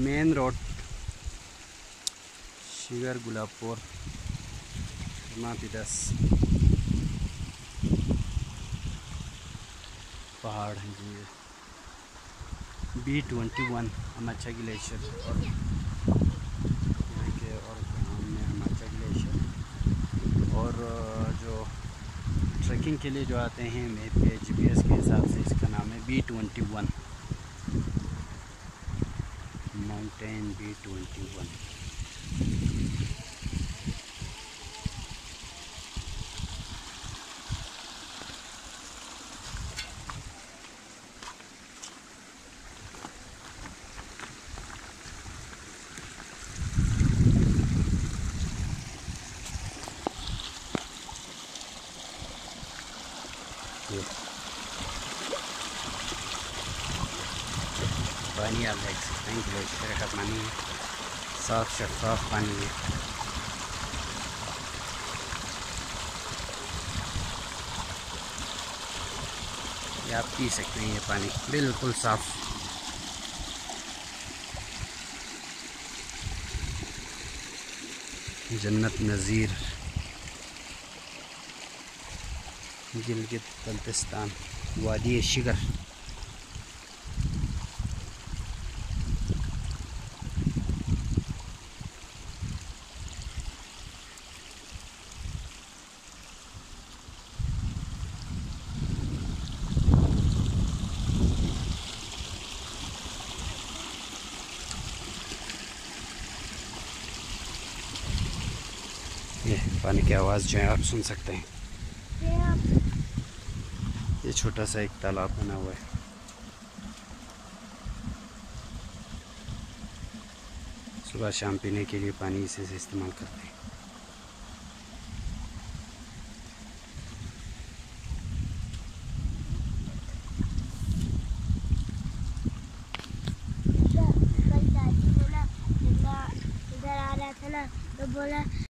Main road Shigar Gulabpur खरमांपी-Das पहाड़ हैं जी। B21 अमाचा glacier और यहाँ के और हमने अमाचा ग्लेशियर और जो ट्रैकिंग के लिए जो आते हैं मैप पे GPS के हिसाब से इसका नाम है B21 माउंटेन B21। पानी आप देख सकते हैं ग्लेशियर का पानी है, साफ शफाफ पानी है। ये आप पी सकते हैं, ये पानी बिल्कुल साफ। जन्नत नज़ीर गिलगित-बल्तिस्तान वादी शिगर। ये पानी की आवाज़ जो है आप सुन सकते हैं। ये छोटा सा एक तालाब बना हुआ है। सुबह शाम पीने के लिए पानी इसे से इस्तेमाल करते हैं। इधर आ रहा था ना तो बोला